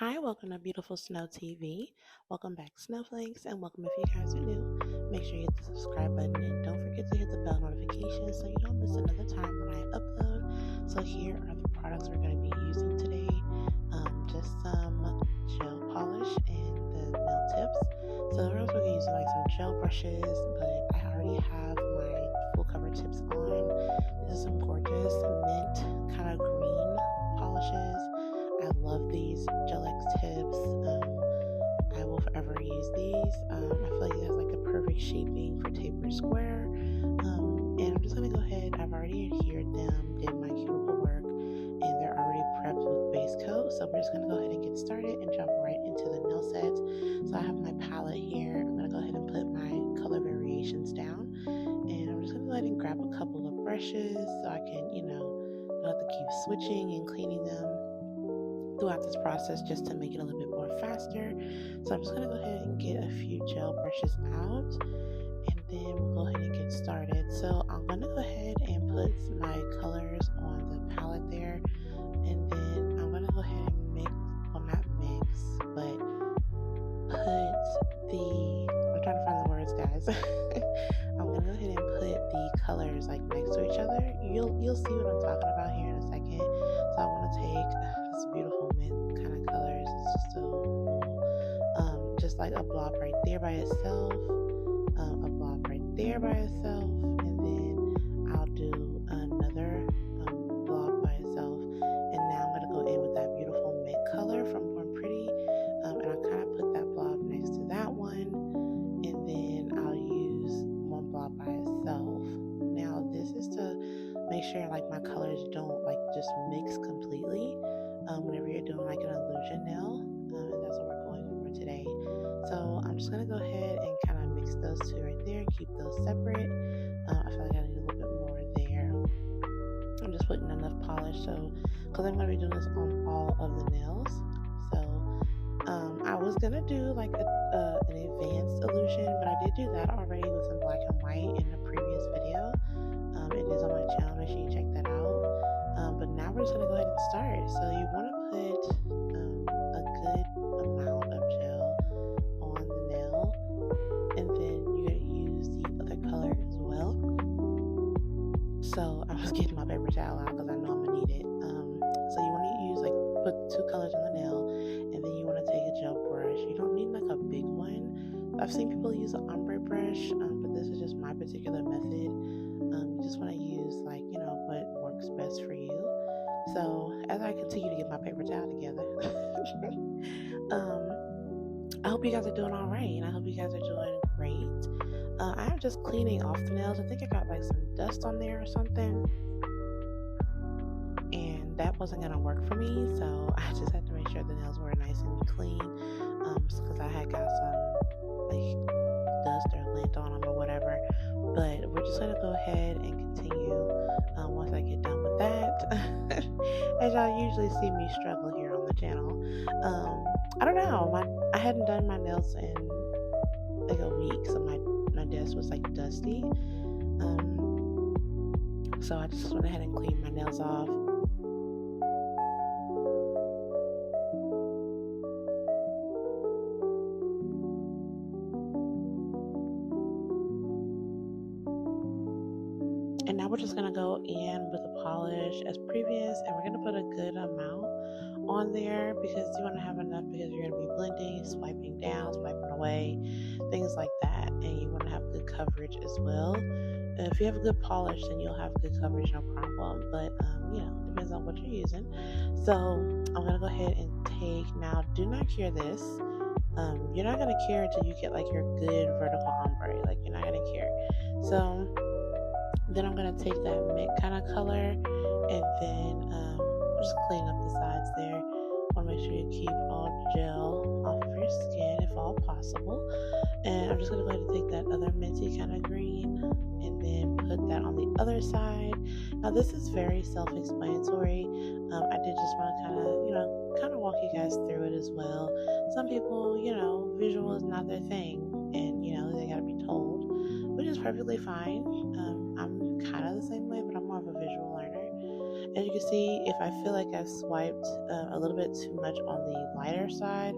Hi, welcome to Beautiful Snow TV. Welcome back, Snowflakes, and welcome if you guys are new. Make sure you hit the subscribe button and don't forget to hit the bell notification so you don't miss another time when I upload. So here are the products we're going to be using today. Just some gel polish and the nail tips. So we're also going to use like some gel brushes, but I already have my full cover tips on. This is some gorgeous mint kind of green polishes. I love these gel X tips. I will forever use these. I feel like it has like the perfect shaping for tapered square. And I'm just gonna go ahead. I've already adhered them, did my cuticle work, and they're already prepped with base coat. So we're just gonna go ahead and get started and jump right into the nail sets. So I have my palette here. I'm gonna go ahead and put my color variations down, and I'm just gonna go ahead and grab a couple of brushes so I can, don't have to keep switching and cleaning them throughout this process just to make it a little bit more faster. So I'm just going to go ahead and get a few gel brushes out and then we'll go ahead and get started. So I'm going to go ahead and put my colors on the palette there, and then I'm going to go ahead and mix, well not mix, but put the, I'm trying to find the words guys. I'm going to go ahead and put the colors like next to each other. You'll see what I'm talking about here in a second. So I want to take this beautiful mint kind of colors. It's just so cool. Just like a blob right there by itself, a blob right there by itself, and then I'll do another blob by itself. And now I'm going to go in with that beautiful mint color from Born Pretty, and I'll kind of put that blob next to that one, and then I'll use one blob by itself. Now this is to make sure like my colors don't like just mix completely whenever you're doing like an illusion nail, and that's what we're going for today. So I'm just gonna go ahead and kind of mix those two right there and keep those separate. I feel like I need a little bit more there. I'm just putting enough polish, so because I'm gonna be doing this on all of the nails. So I was gonna do like an advanced illusion, but I did do that already with some black and white in the previous video. It is on my channel, make sure you check that out. But now we're just gonna go ahead and start. So you want to put a good amount of gel on the nail, and then you're gonna use the other color as well. So I was getting my paper towel out because I know I'm gonna need it. So you want to use like put two colors on the nail, and then you want to take a gel brush. You don't need like a big one. I've seen people use an ombre brush, but this is just my particular method. You just want to use like what works best for you. So as I continue to get my paper towel together, I hope you guys are doing all right, and I hope you guys are doing great. I'm just cleaning off the nails. I think I got like some dust on there or something, and that wasn't gonna work for me. So I just had to make sure the nails were nice and clean, because I had got some like dust or lint on them or whatever. But we're just gonna go ahead and continue once I get done with that. As y'all usually see me struggle here on the channel. I don't know, I hadn't done my nails in like a week, so my desk was like dusty. So I just went ahead and cleaned my nails off. And now we're just going to go in with a polish as previous, and we're going to put a good amount on there because you want to have enough, because you're going to be blending, swiping down, swiping away, things like that, and you want to have good coverage as well. If you have a good polish, then you'll have good coverage, no problem, but depends on what you're using. So I'm going to go ahead and take, now do not cure this. You're not going to cure until you get like your good vertical ombre, like you're not going to cure. So then I'm going to take that mint kind of color, and then just clean up the sides there. Want to make sure you keep all gel off of your skin if all possible. And I'm just going to go ahead and take that other minty kind of green and then put that on the other side. Now this is very self-explanatory. I did just want to kind of walk you guys through it as well. Some people, visual is not their thing, and they got to be told, which is perfectly fine. I'm kind of the same way, but I'm more of a visual learner. As you can see, if I feel like I've swiped a little bit too much on the lighter side,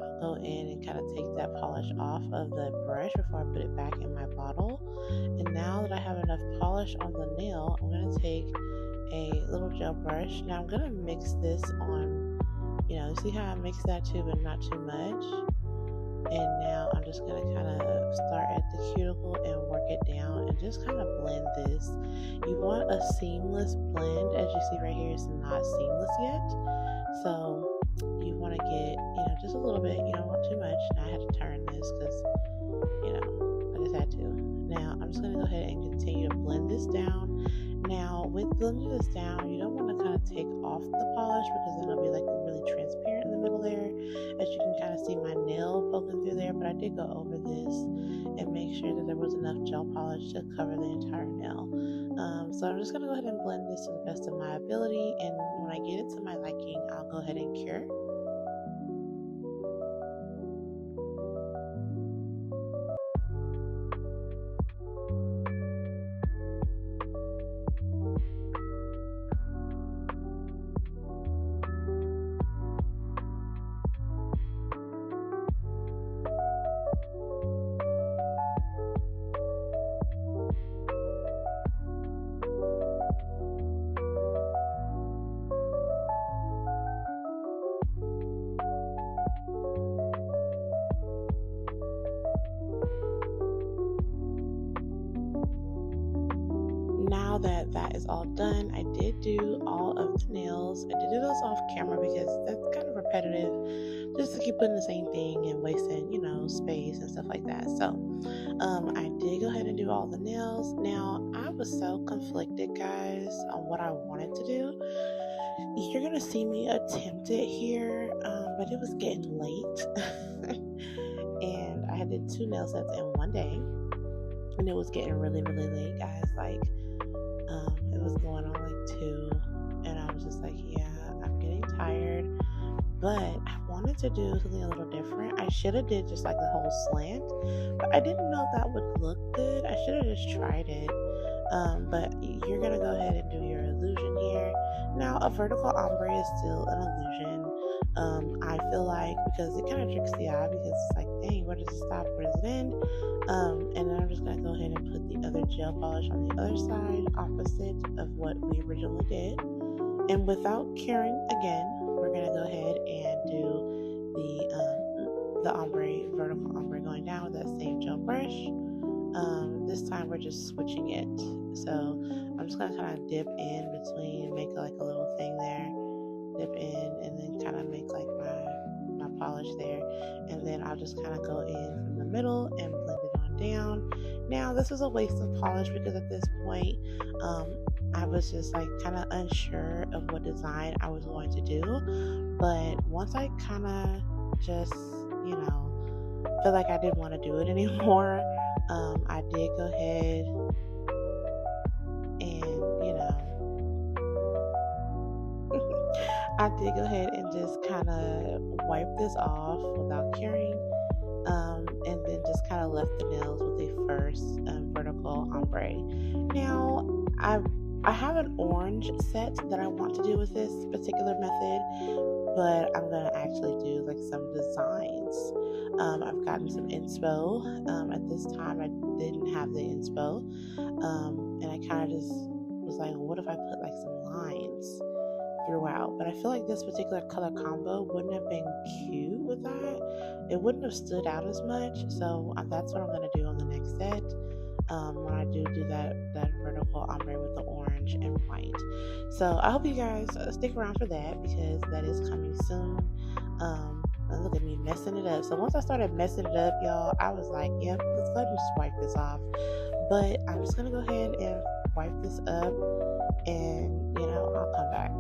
I'll go in and kind of take that polish off of the brush before I put it back in my bottle. And now that I have enough polish on the nail, I'm going to take a little gel brush. Now I'm going to mix this on, see how I mix that too, but not too much. And now I'm just going to kind of start at the cuticle and work it down and just kind of blend this. You want a seamless blend. As you see right here, it's not seamless yet. So you want to get, just a little bit. You don't want too much. Now I had to turn this because, I just had to. Now I'm just going to go ahead and continue to blend this down. Now with blending this down, you don't want to kind of take off the polish because then it'll be like really transparent in the middle there. As you can kind of see my nail poking through there, but I did go over this and make sure that there was enough gel polish to cover the entire nail. So I'm just going to go ahead and blend this to the best of my ability, and when I get it to my liking, I'll go ahead and cure. Now that is all done, I did do all of the nails. I did do those off camera because that's kind of repetitive, just to keep doing the same thing and wasting, space and stuff like that. So I did go ahead and do all the nails. Now I was so conflicted, guys, on what I wanted to do. You're gonna see me attempt it here, but it was getting late and I did 2 nail sets in one day, and it was getting really, really late, guys. Like it was going on like 2, and I was just like, yeah, I'm getting tired, but I wanted to do something a little different. I should have did just like the whole slant, but I didn't know if that would look good. I should have just tried it. But you're gonna go ahead and do your illusion here. Now a vertical ombre is still an illusion. I feel like, because it kind of tricks the eye, because it's like, dang, where does it stop, where does it end? And then I'm just gonna go ahead and put the other gel polish on the other side, opposite of what we originally did. And without caring again, we're gonna go ahead and do the ombre, vertical ombre, going down with that same gel brush. This time we're just switching it. So I'm just gonna kind of dip in between, make like a little thing there, dip in, and then kind of make like my polish there, and then I'll just kind of go in from the middle and blend it on down. Now this was a waste of polish because at this point I was just like kind of unsure of what design I was going to do, but once I kind of just feel like I didn't want to do it anymore, I did go ahead and I did go ahead and just kind of wipe this off without caring, and then just kind of left the nails with the first vertical ombre. Now I have an orange set that I want to do with this particular method, but I'm going to actually do like some designs. I've gotten some inspo. At this time I didn't have the inspo, and I kind of just was like, well, what if I put like some lines throughout? But I feel like this particular color combo wouldn't have been cute with that. It wouldn't have stood out as much. So that's what I'm going to do on the next set, when I do that vertical ombre with the orange and white. So I hope you guys stick around for that, because that is coming soon. Look at me messing it up. So once I started messing it up, y'all, I was like, yep, let's go ahead and just wipe this off. But I'm just going to go ahead and wipe this up, and I'll come back.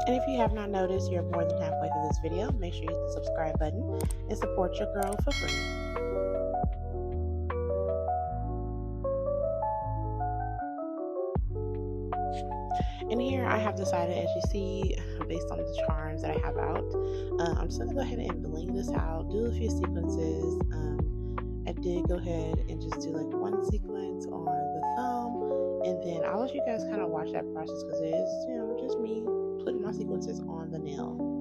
And if you have not noticed, you're more than halfway through this video. Make sure you hit the subscribe button and support your girl for free. And here I have decided, as you see, based on the charms that I have out, I'm just going to go ahead and bling this out, do a few sequences. I did go ahead and just do like one sequence on the thumb, and then I'll let you guys kind of watch that process because it is, you know, just me putting my sequences on the nail.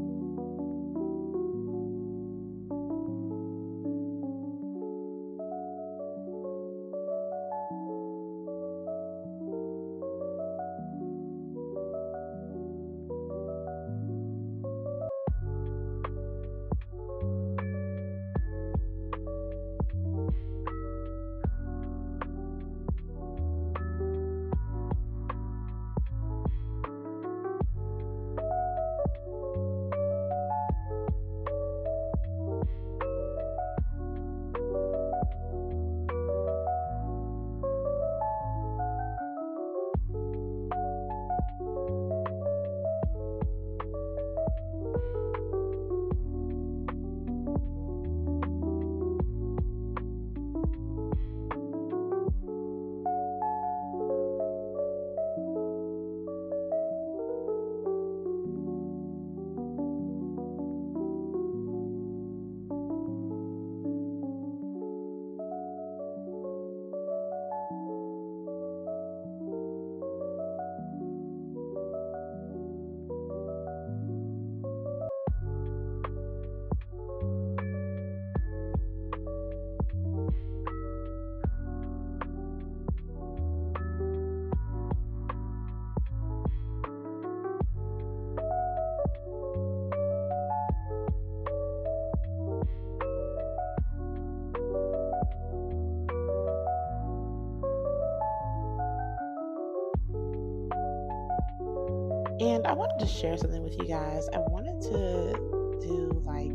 And I wanted to share something with you guys. I wanted to do like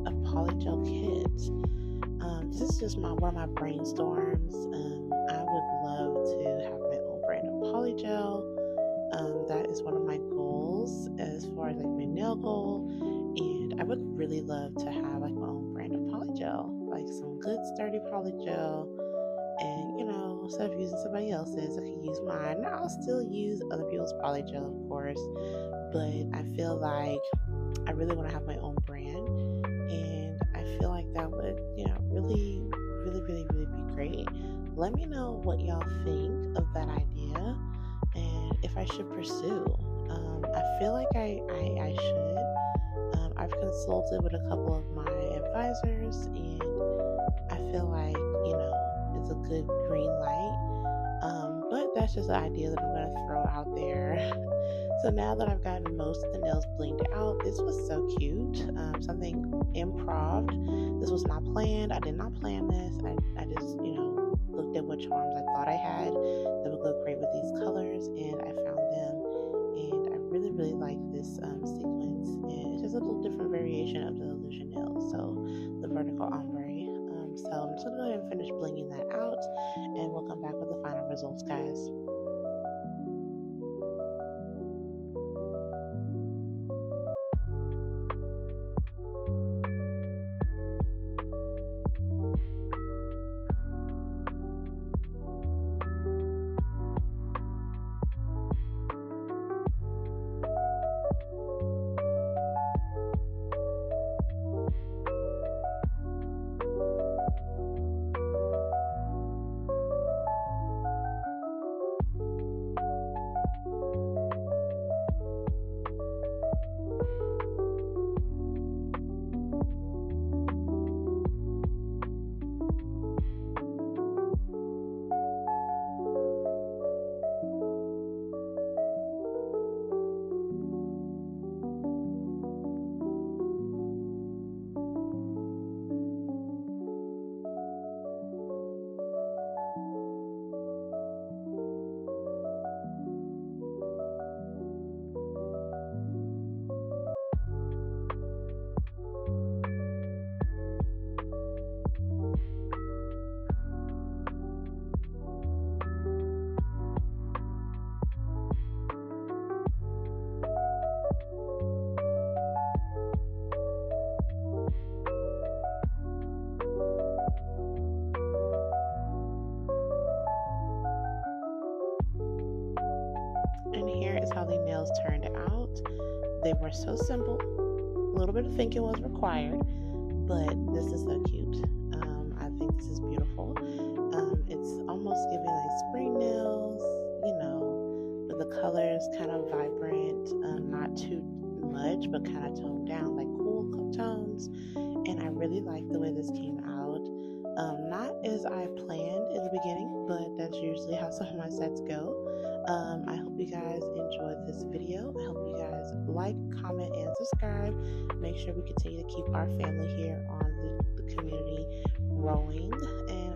a polygel kit. This is just one of my brainstorms. I would love to have my own brand of polygel. That is one of my goals as far as like my nail goal. And I would really love to have like my own brand of polygel, like some good sturdy polygel. And you know, instead of using somebody else's, I can use mine. I'll still use other people's polygel, of course, but I feel like I really want to have my own brand, and I feel like that would, you know, really be great. Let me know what y'all think of that idea and if I should pursue. I feel like I should. I've consulted with a couple of my advisors, and I feel like, you know, it's a good green light. But that's just an idea that I'm going to throw out there. So now that I've gotten most of the nails blinged out, this was so cute. Something improv. This was not planned. I did not plan this. I just, you know, looked at what charms I thought I had that would go great with these colors, and I found them. And I really like this sequence. And it's just a little different variation of the illusion nail. So the vertical ombre. So I'm just going to go ahead and finish blinging that out, and we'll come back with the final results, guys. is how the nails turned out. They were so simple. A little bit of thinking was required, but this is so cute. I think this is beautiful. It's almost giving like spring nails, with the colors kind of vibrant, not too much, but kind of toned down, like cool tones. And I really like the way this came out. Not as I planned in the beginning, but that's usually how some of my sets go. I hope you guys enjoyed this video. I hope you guys like, comment, and subscribe. Make sure we continue to keep our family here on the community growing. And